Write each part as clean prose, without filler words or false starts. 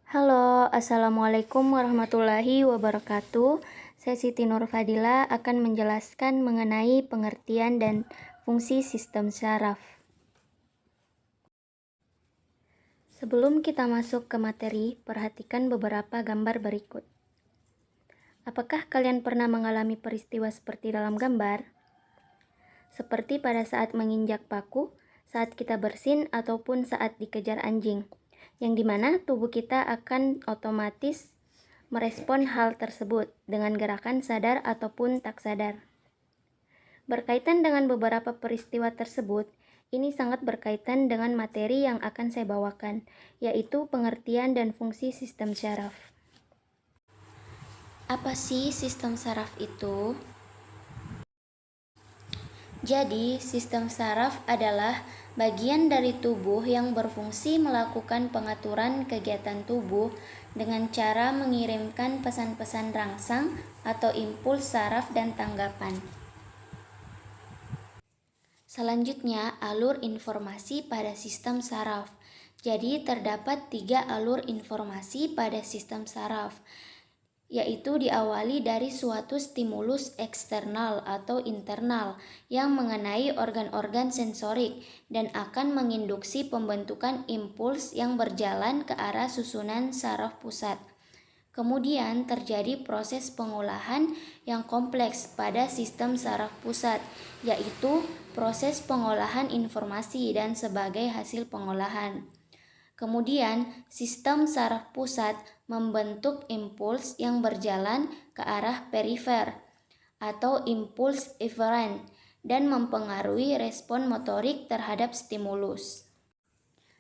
Halo, Assalamualaikum warahmatullahi wabarakatuh. Saya Siti Nur Fadila akan menjelaskan mengenai pengertian dan fungsi sistem saraf. Sebelum kita masuk ke materi, perhatikan beberapa gambar berikut. Apakah kalian pernah mengalami peristiwa seperti dalam gambar? Seperti pada saat menginjak paku, saat kita bersin, ataupun saat dikejar anjing, yang dimana tubuh kita akan otomatis merespon hal tersebut dengan gerakan sadar ataupun tak sadar. Berkaitan dengan beberapa peristiwa tersebut, ini sangat berkaitan dengan materi yang akan saya bawakan, yaitu pengertian dan fungsi sistem saraf. Apa sih sistem saraf itu? Jadi, sistem saraf adalah bagian dari tubuh yang berfungsi melakukan pengaturan kegiatan tubuh dengan cara mengirimkan pesan-pesan rangsang atau impuls saraf dan tanggapan. Selanjutnya, alur informasi pada sistem saraf. Jadi, terdapat 3 alur informasi pada sistem saraf, yaitu diawali dari suatu stimulus eksternal atau internal yang mengenai organ-organ sensorik dan akan menginduksi pembentukan impuls yang berjalan ke arah susunan saraf pusat. Kemudian terjadi proses pengolahan yang kompleks pada sistem saraf pusat, yaitu proses pengolahan informasi dan sebagai hasil pengolahan. Kemudian, sistem saraf pusat membentuk impuls yang berjalan ke arah perifer atau impuls eferen dan mempengaruhi respon motorik terhadap stimulus.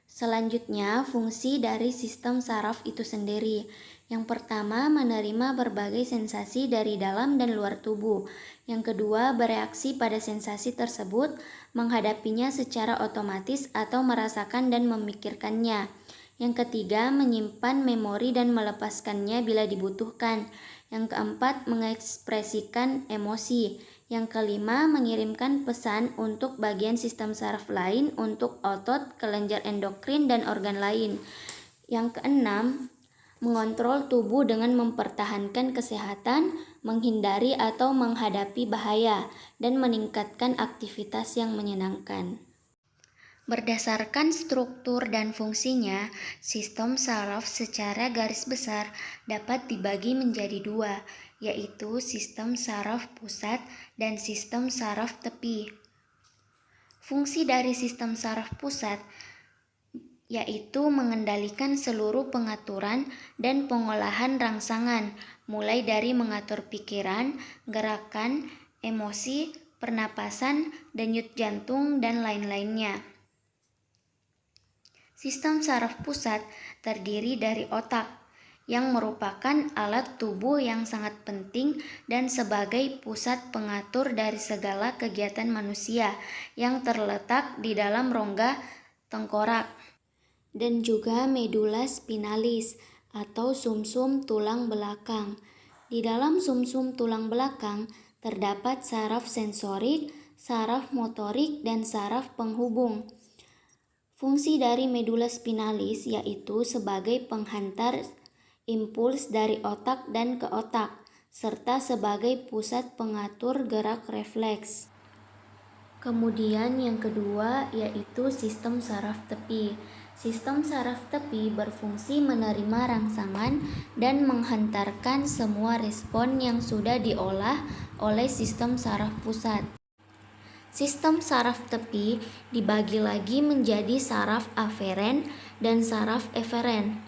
Selanjutnya, fungsi dari sistem saraf itu sendiri. Yang pertama, menerima berbagai sensasi dari dalam dan luar tubuh. Yang kedua, bereaksi pada sensasi tersebut, menghadapinya secara otomatis atau merasakan dan memikirkannya. Yang ketiga, menyimpan memori dan melepaskannya bila dibutuhkan. Yang keempat, mengekspresikan emosi. Yang kelima, mengirimkan pesan untuk bagian sistem saraf lain, untuk otot, kelenjar endokrin, dan organ lain. Yang keenam, mengontrol tubuh dengan mempertahankan kesehatan, menghindari atau menghadapi bahaya, dan meningkatkan aktivitas yang menyenangkan. Berdasarkan struktur dan fungsinya, sistem saraf secara garis besar dapat dibagi menjadi 2, yaitu sistem saraf pusat dan sistem saraf tepi. Fungsi dari sistem saraf pusat yaitu mengendalikan seluruh pengaturan dan pengolahan rangsangan, mulai dari mengatur pikiran, gerakan, emosi, pernapasan, denyut jantung, dan lain-lainnya. Sistem saraf pusat terdiri dari otak, yang merupakan alat tubuh yang sangat penting dan sebagai pusat pengatur dari segala kegiatan manusia yang terletak di dalam rongga tengkorak, dan juga medula spinalis atau sumsum tulang belakang. Di dalam sumsum tulang belakang terdapat saraf sensorik, saraf motorik, dan saraf penghubung. Fungsi dari medula spinalis yaitu sebagai penghantar impuls dari otak dan ke otak, serta sebagai pusat pengatur gerak refleks. Kemudian yang kedua yaitu sistem saraf tepi. Sistem saraf tepi berfungsi menerima rangsangan dan menghantarkan semua respon yang sudah diolah oleh sistem saraf pusat. Sistem saraf tepi dibagi lagi menjadi saraf aferen dan saraf eferen.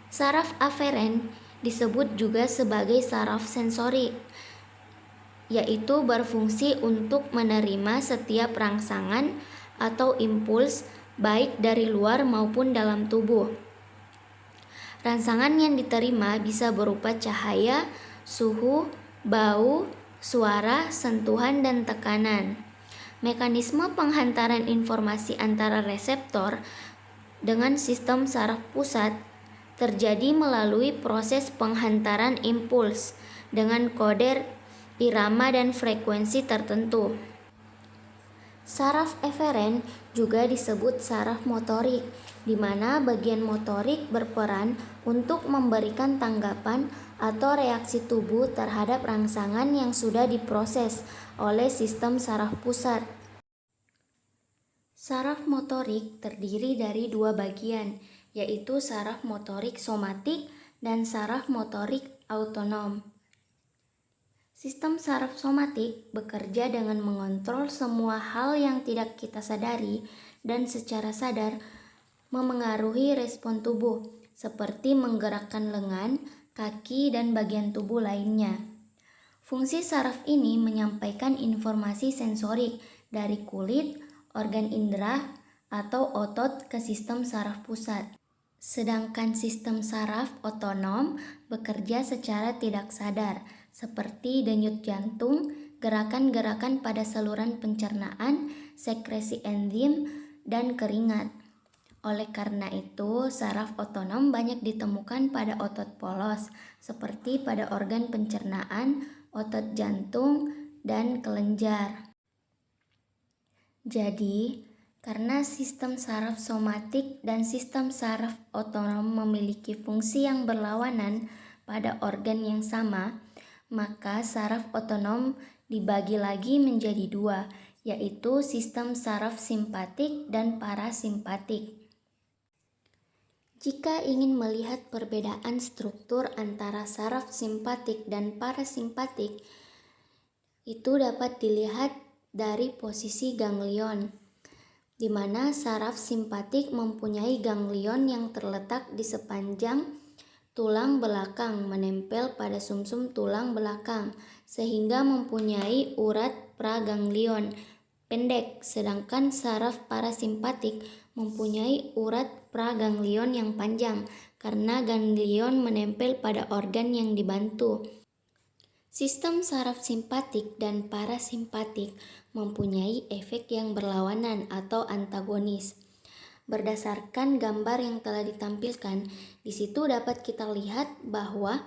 Saraf aferen disebut juga sebagai saraf sensorik, yaitu berfungsi untuk menerima setiap rangsangan atau impuls baik dari luar maupun dalam tubuh. Rangsangan yang diterima bisa berupa cahaya, suhu, bau, suara, sentuhan, dan tekanan. Mekanisme penghantaran informasi antara reseptor dengan sistem saraf pusat terjadi melalui proses penghantaran impuls dengan kode irama dan frekuensi tertentu. Saraf eferen juga disebut saraf motorik, di mana bagian motorik berperan untuk memberikan tanggapan atau reaksi tubuh terhadap rangsangan yang sudah diproses oleh sistem saraf pusat. Saraf motorik terdiri dari dua bagian, yaitu saraf motorik somatik dan saraf motorik autonom. Sistem saraf somatik bekerja dengan mengontrol semua hal yang tidak kita sadari dan secara sadar memengaruhi respon tubuh, seperti menggerakkan lengan, kaki, dan bagian tubuh lainnya. Fungsi saraf ini menyampaikan informasi sensorik dari kulit, organ indera, atau otot ke sistem saraf pusat. Sedangkan sistem saraf otonom bekerja secara tidak sadar, seperti denyut jantung, gerakan-gerakan pada saluran pencernaan, sekresi enzim, dan keringat. Oleh karena itu, saraf otonom banyak ditemukan pada otot polos, seperti pada organ pencernaan, otot jantung, dan kelenjar. Jadi, karena sistem saraf somatik dan sistem saraf otonom memiliki fungsi yang berlawanan pada organ yang sama, maka saraf otonom dibagi lagi menjadi dua, yaitu sistem saraf simpatik dan parasimpatik. Jika ingin melihat perbedaan struktur antara saraf simpatik dan parasimpatik, itu dapat dilihat dari posisi ganglion, di mana saraf simpatik mempunyai ganglion yang terletak di sepanjang tulang belakang menempel pada sumsum tulang belakang, sehingga mempunyai urat praganglion pendek, sedangkan saraf parasimpatik mempunyai urat praganglion yang panjang karena ganglion menempel pada organ yang dibantu. Sistem saraf simpatik dan parasimpatik mempunyai efek yang berlawanan atau antagonis. Berdasarkan gambar yang telah ditampilkan, di situ dapat kita lihat bahwa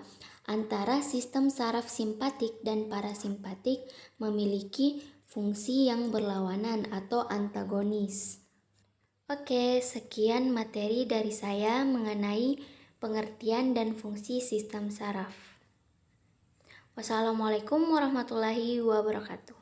antara sistem saraf simpatik dan parasimpatik memiliki fungsi yang berlawanan atau antagonis. Oke, sekian materi dari saya mengenai pengertian dan fungsi sistem saraf. Wassalamualaikum warahmatullahi wabarakatuh.